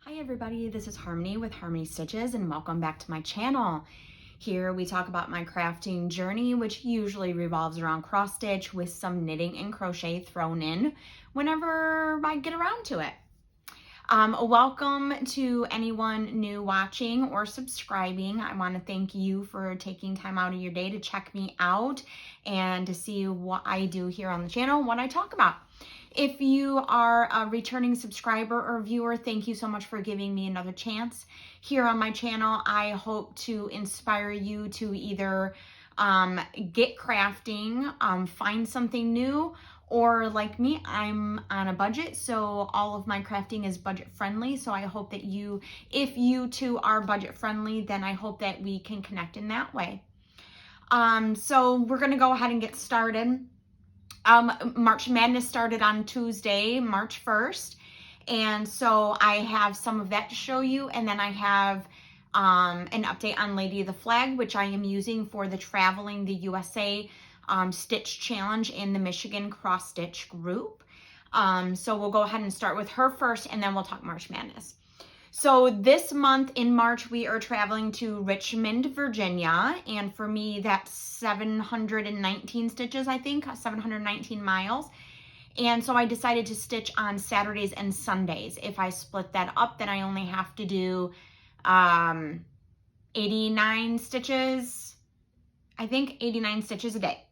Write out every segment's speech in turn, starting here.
Hi everybody, this is Harmony with Harmony Stitches and welcome back to my channel. Here we talk about my crafting journey, which usually revolves around cross stitch with some knitting and crochet thrown in whenever I get around to it. Welcome to anyone new watching or subscribing. I want to thank you for taking time out of your day to check me out and to see what I do here on the channel, what I talk about. If you are a returning subscriber or viewer, thank you so much for giving me another chance here on my channel. I hope to inspire you to either get crafting, find something new, or like me, I'm on a budget, so all of my crafting is budget friendly. So I hope that if you too are budget friendly, then I hope that we can connect in that way. So we're gonna go ahead and get started. March Madness started on Tuesday, March 1st. And so I have some of that to show you. And then I have an update on Lady of the Flag, which I am using for the Traveling the USA Stitch Challenge in the Michigan Cross Stitch group. So we'll go ahead and start with her first, and then we'll talk March Madness. So this month in March, we are traveling to Richmond, Virginia. And for me, that's 719 stitches, I think, 719 miles. And so I decided to stitch on Saturdays and Sundays. If I split that up, then I only have to do 89 stitches, I think 89 stitches a day.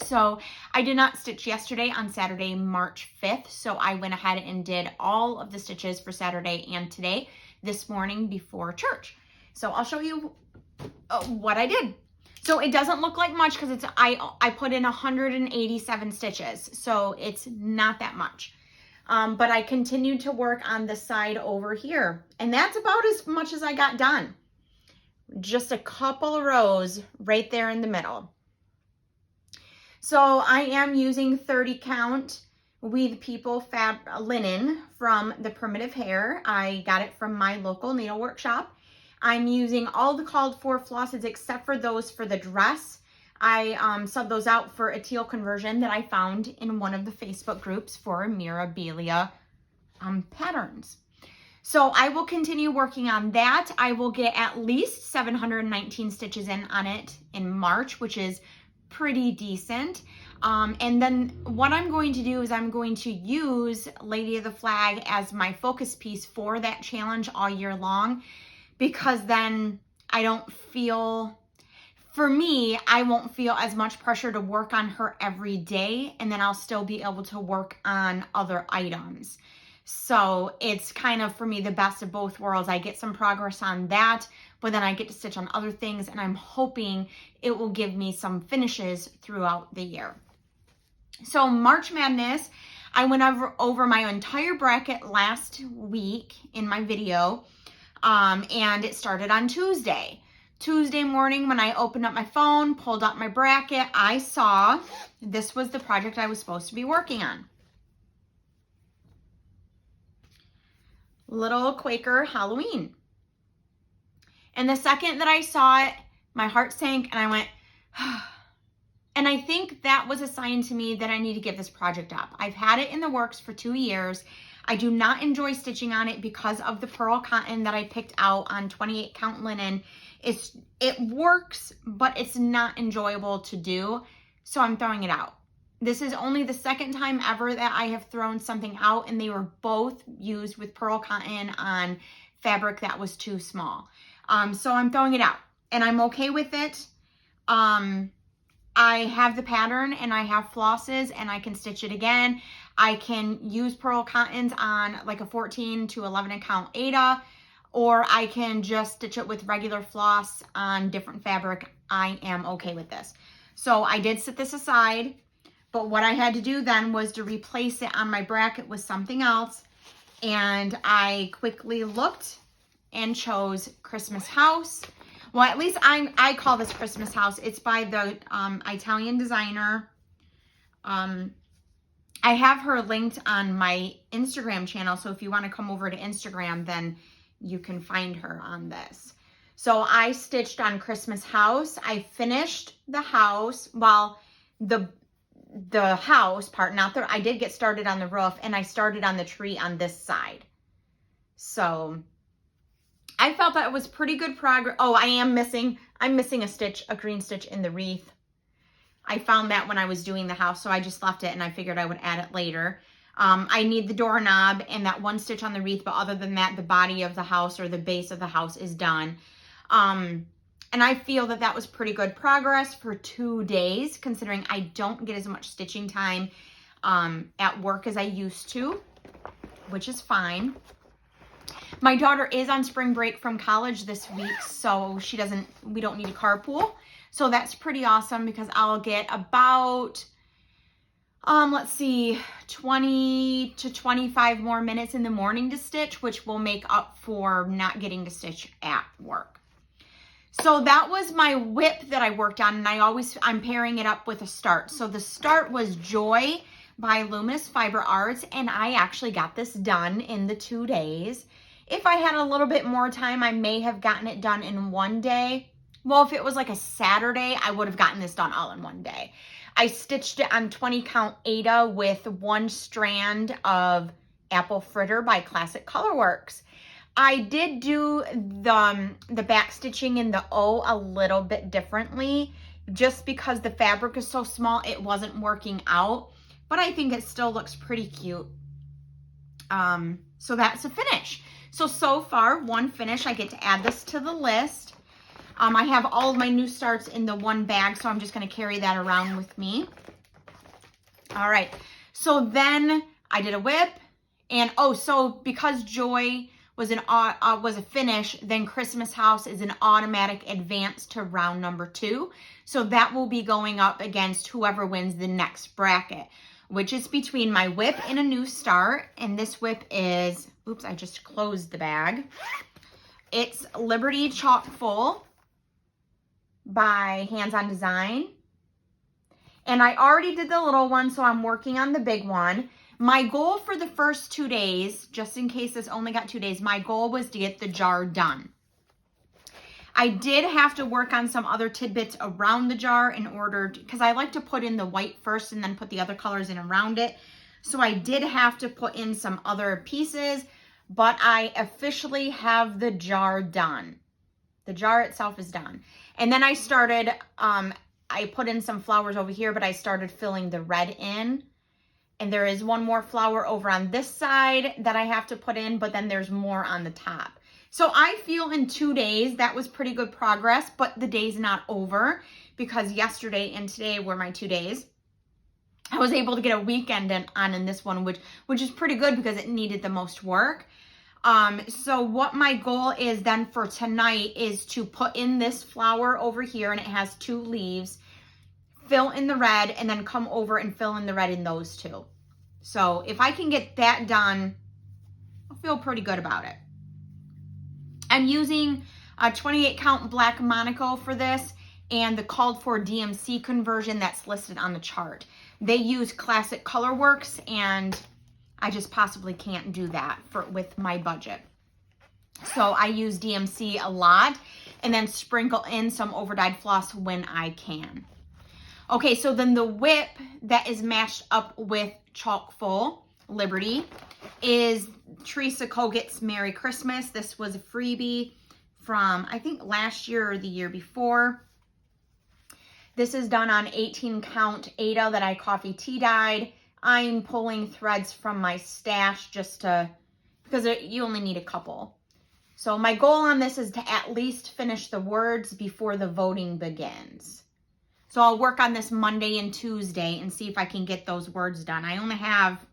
So I did not stitch yesterday on Saturday, March 5th. So I went ahead and did all of the stitches for Saturday and today this morning before church. So I'll show you what I did. So it doesn't look like much because I put in 187 stitches. So it's not that much. But I continued to work on the side over here. And that's about as much as I got done. Just a couple of rows right there in the middle. So I am using 30 count Weave People linen from the Primitive Hare. I got it from my local needle workshop. I'm using all the called for flosses except for those for the dress. I subbed those out for a teal conversion that I found in one of the Facebook groups for Mirabilia patterns. So I will continue working on that. I will get at least 719 stitches in on it in March, which is pretty decent. And then what I'm going to do is I'm going to use Lady of the Flag as my focus piece for that challenge all year long, because then I don't feel, for me, I won't feel as much pressure to work on her every day, and then I'll still be able to work on other items. So it's kind of, for me, the best of both worlds. I get some progress on that, but then I get to stitch on other things, and I'm hoping it will give me some finishes throughout the year. So March Madness, I went over my entire bracket last week in my video, and it started on Tuesday. Tuesday morning when I opened up my phone, pulled up my bracket, I saw this was the project I was supposed to be working on. Little Quaker Halloween. And the second that I saw it, my heart sank and I went, and I think that was a sign to me that I need to give this project up. I've had it in the works for 2 years. I do not enjoy stitching on it because of the pearl cotton that I picked out on 28 count linen. It works, but it's not enjoyable to do. So I'm throwing it out. This is only the second time ever that I have thrown something out, and they were both used with pearl cotton on fabric that was too small. So I'm throwing it out, and I'm okay with it. I have the pattern, and I have flosses, and I can stitch it again. I can use pearl cottons on like a 14 to 11 count Aida, or I can just stitch it with regular floss on different fabric. I am okay with this. So I did set this aside. But what I had to do then was to replace it on my bracket with something else. And I quickly looked and chose Christmas House. Well, at least I call this Christmas House. It's by the Italian designer. I have her linked on my Instagram channel. So if you want to come over to Instagram, then you can find her on this. So I stitched on Christmas House. I finished the house. Well, the house part, I did get started on the roof, and I started on the tree on this side. So I felt that it was pretty good progress. Oh, I'm missing a stitch, a green stitch in the wreath. I found that when I was doing the house, so I just left it and I figured I would add it later. I need the doorknob and that one stitch on the wreath, but other than that, the body of the house or the base of the house is done. And I feel that that was pretty good progress for 2 days, considering I don't get as much stitching time at work as I used to, which is fine. My daughter is on spring break from college this week, so we don't need a carpool. So that's pretty awesome because I'll get about, let's see, 20 to 25 more minutes in the morning to stitch, which will make up for not getting to stitch at work. So that was my whip that I worked on, and I'm pairing it up with a start. So the start was Joy by Luminous Fiber Arts, and I actually got this done in the 2 days. If I had a little bit more time, I may have gotten it done in 1 day. Well, if it was like a Saturday, I would have gotten this done all in 1 day. I stitched it on 20 count Aida with 1 strand of Apple Fritter by Classic Colorworks. I did do the back stitching in the O a little bit differently, just because the fabric is so small, it wasn't working out, but I think it still looks pretty cute. So that's a finish. So far, 1 finish. I get to add this to the list. I have all of my new starts in the 1 bag, so I'm just going to carry that around with me. All right. So then I did a whip, and so because Joy was a finish, then Christmas House is an automatic advance to round number 2. So that will be going up against whoever wins the next bracket, which is between my whip and a new start. And this whip is, oops, I just closed the bag. It's Liberty Chock Full by Hands On Design. And I already did the little one, so I'm working on the big one. My goal for the first 2 days, just in case this only got 2 days, my goal was to get the jar done. I did have to work on some other tidbits around the jar in order, because I like to put in the white first and then put the other colors in around it. So I did have to put in some other pieces, but I officially have the jar done. The jar itself is done. And then I started, I put in some flowers over here, but I started filling the red in. And there is 1 more flower over on this side that I have to put in, but then there's more on the top. So I feel in 2 days, that was pretty good progress, but the day's not over because yesterday and today were my 2 days. I was able to get a weekend on in this one, which is pretty good because it needed the most work. So what my goal is then for tonight is to put in this flower over here, and it has 2 leaves, fill in the red, and then come over and fill in the red in those 2. So if I can get that done, I'll feel pretty good about it. I'm using a 28 count black Monaco for this and the called for DMC conversion that's listed on the chart. They use Classic Colorworks, and I just possibly can't do that with my budget. So I use DMC a lot and then sprinkle in some overdyed floss when I can. Okay, so then the whip that is matched up with Chock Full Liberty is Teresa Coggett's Merry Christmas. This was a freebie from, I think, last year or the year before. This is done on 18 count Aida that I coffee tea dyed. I'm pulling threads from my stash because you only need a couple. So my goal on this is to at least finish the words before the voting begins. So I'll work on this Monday and Tuesday and see if I can get those words done. I only have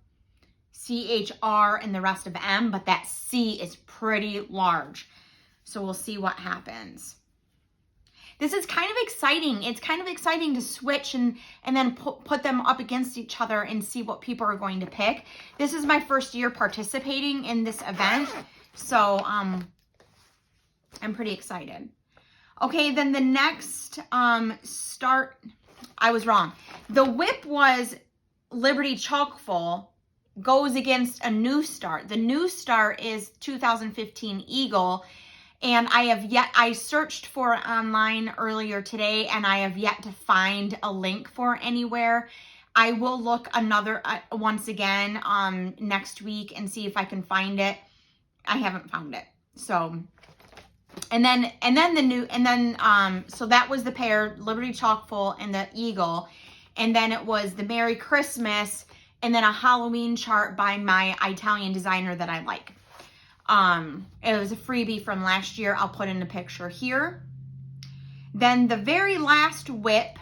CHR and the rest of M, but that C is pretty large. So we'll see what happens. This is kind of exciting. It's kind of exciting to switch and then put them up against each other and see what people are going to pick. This is my first year participating in this event, so I'm pretty excited. Okay, then the next start, I was wrong. The whip was Liberty Chock Full, goes against a new start. The new start is 2015 Eagle, and I searched for it online earlier today, and I have yet to find a link for it anywhere. I will look once again next week and see if I can find it. I haven't found it. So, so that was the pair, Liberty Chockfull and the Eagle. And then it was the Merry Christmas and then a Halloween chart by my Italian designer that I like. It was a freebie from last year. I'll put in a picture here. Then the very last whip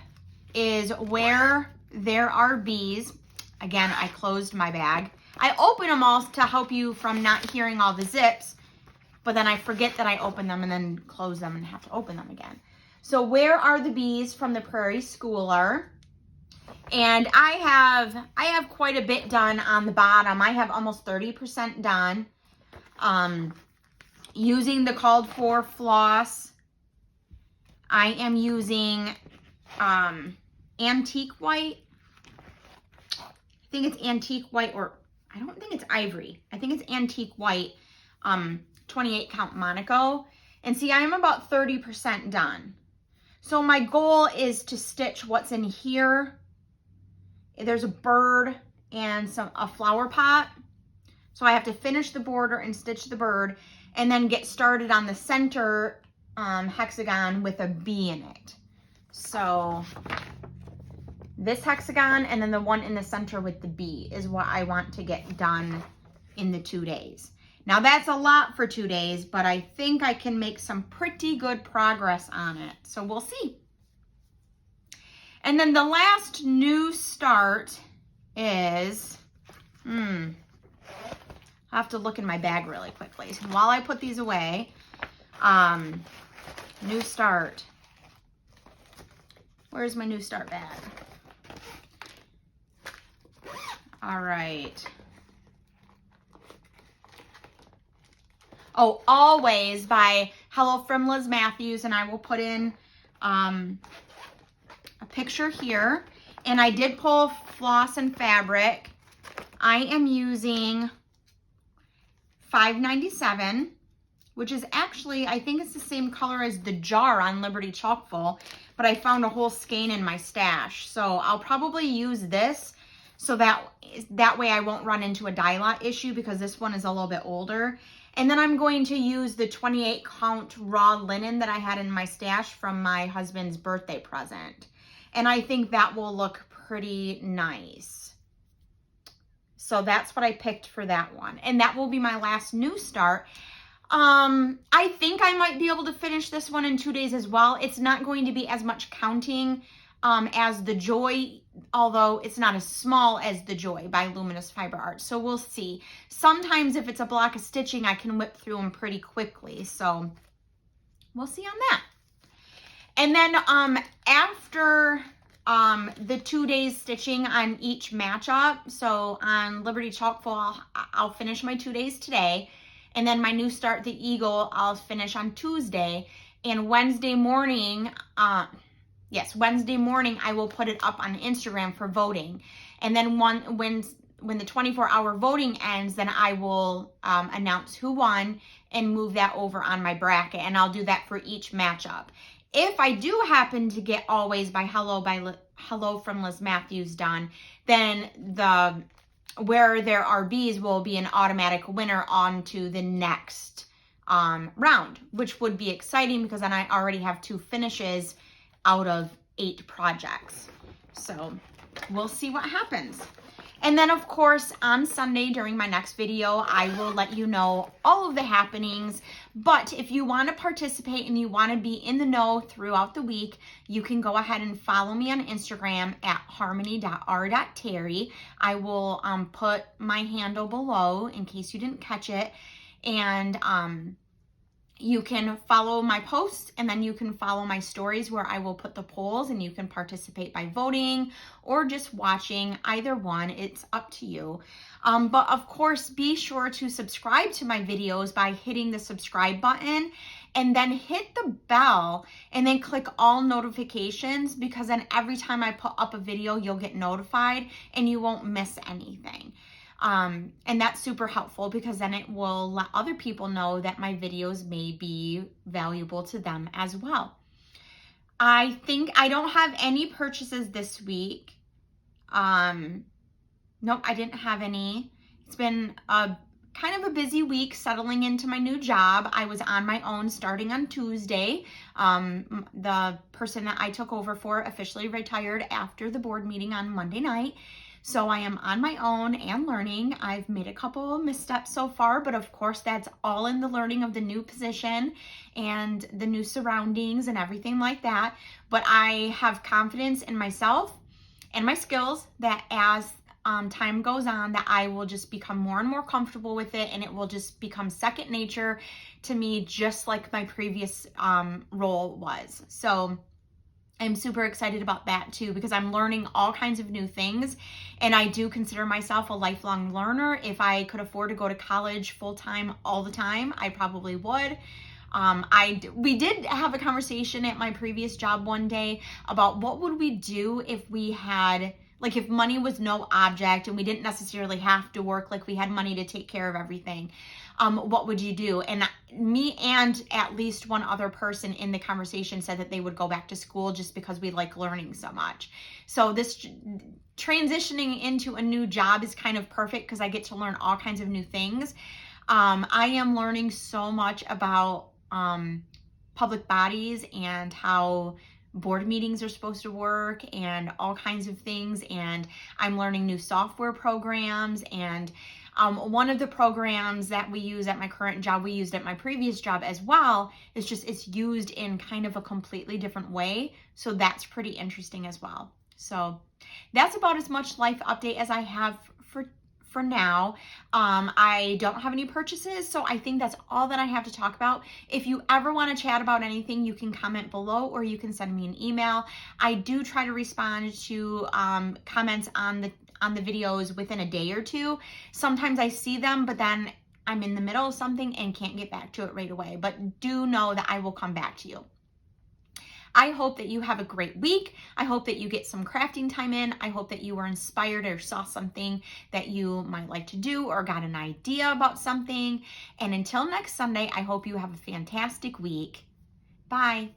is Where There Are Bees. Again, I closed my bag. I open them all to help you from not hearing all the zips, but then I forget that I open them and then close them and have to open them again. So Where Are the Bees from the Prairie Schooler. And I have quite a bit done on the bottom. I have almost 30% done. Using the called for floss. I am using antique white. I think it's antique white, or I don't think it's ivory. I think it's antique white, 28 count Monaco. And see, I am about 30% done. So my goal is to stitch what's in here. There's a bird and a flower pot. So I have to finish the border and stitch the bird and then get started on the center hexagon with a bee in it. So this hexagon and then the one in the center with the bee is what I want to get done in the 2 days. Now that's a lot for 2 days, but I think I can make some pretty good progress on it. So we'll see. And then the last new start is, I'll have to look in my bag really quickly. So while I put these away, new start. Where's my new start bag? All right. Oh, Always by Hello from Liz Matthews, and I will put in a picture here. And I did pull floss and fabric. I am using $5.97, which is actually, I think it's the same color as the jar on Liberty Chockfull, but I found a whole skein in my stash. So I'll probably use this so that way I won't run into a dye lot issue because this one is a little bit older. And then I'm going to use the 28 count raw linen that I had in my stash from my husband's birthday present. And I think that will look pretty nice. So that's what I picked for that one. And that will be my last new start. I think I might be able to finish this one in 2 days as well. It's not going to be as much counting as the Joy, although it's not as small as the Joy by Luminous Fiber Arts. So we'll see. Sometimes if it's a block of stitching, I can whip through them pretty quickly. So we'll see on that. And then after the 2 days stitching on each matchup, so on Liberty Chockfull, I'll finish my 2 days today. And then my new start, the Eagle, I'll finish on Tuesday. And Wednesday morning, Wednesday morning, I will put it up on Instagram for voting. And then when the 24-hour voting ends, then I will announce who won and move that over on my bracket. And I'll do that for each matchup. If I do happen to get Always by Hello from Liz Matthews done, then the Where There Are Bees will be an automatic winner on to the next round, which would be exciting because then I already have 2 finishes out of 8 projects. So we'll see what happens. And then of course on Sunday during my next video, I will let you know all of the happenings. But if you want to participate and you want to be in the know throughout the week, you can go ahead and follow me on Instagram at harmony.r.terry. I will put my handle below in case you didn't catch it. And you can follow my posts and then you can follow my stories where I will put the polls and you can participate by voting or just watching. Either one, it's up to you. But of course, be sure to subscribe to my videos by hitting the subscribe button and then hit the bell and then click all notifications, because then every time I put up a video, you'll get notified and you won't miss anything. And that's super helpful because then it will let other people know that my videos may be valuable to them as well. I think I don't have any purchases this week. Nope, I didn't have any. It's been a kind of a busy week settling into my new job. I was on my own starting on Tuesday. The person that I took over for officially retired after the board meeting on Monday night. So I am on my own and learning. I've made a couple missteps so far, but of course that's all in the learning of the new position and the new surroundings and everything like that. But I have confidence in myself and my skills that as time goes on, that I will just become more and more comfortable with it, and it will just become second nature to me, just like my previous role was. So I'm super excited about that too, because I'm learning all kinds of new things, and I do consider myself a lifelong learner. If I could afford to go to college full-time all the time, I probably would. We did have a conversation at my previous job one day about what would we do if we had, like, if money was no object and we didn't necessarily have to work, like we had money to take care of everything. What would you do? And me and at least one other person in the conversation said that they would go back to school just because we like learning so much. So this transitioning into a new job is kind of perfect because I get to learn all kinds of new things. I am learning so much about public bodies and how board meetings are supposed to work and all kinds of things. And I'm learning new software programs. And one of the programs that we use at my current job, we used at my previous job as well. It's used in kind of a completely different way. So that's pretty interesting as well. So that's about as much life update as I have for now. I don't have any purchases, so I think that's all that I have to talk about. If you ever want to chat about anything, you can comment below or you can send me an email. I do try to respond to comments on the videos within a day or two. Sometimes I see them, but then I'm in the middle of something and can't get back to it right away. But do know that I will come back to you. I hope that you have a great week. I hope that you get some crafting time in. I hope that you were inspired or saw something that you might like to do or got an idea about something. And until next Sunday, I hope you have a fantastic week. Bye.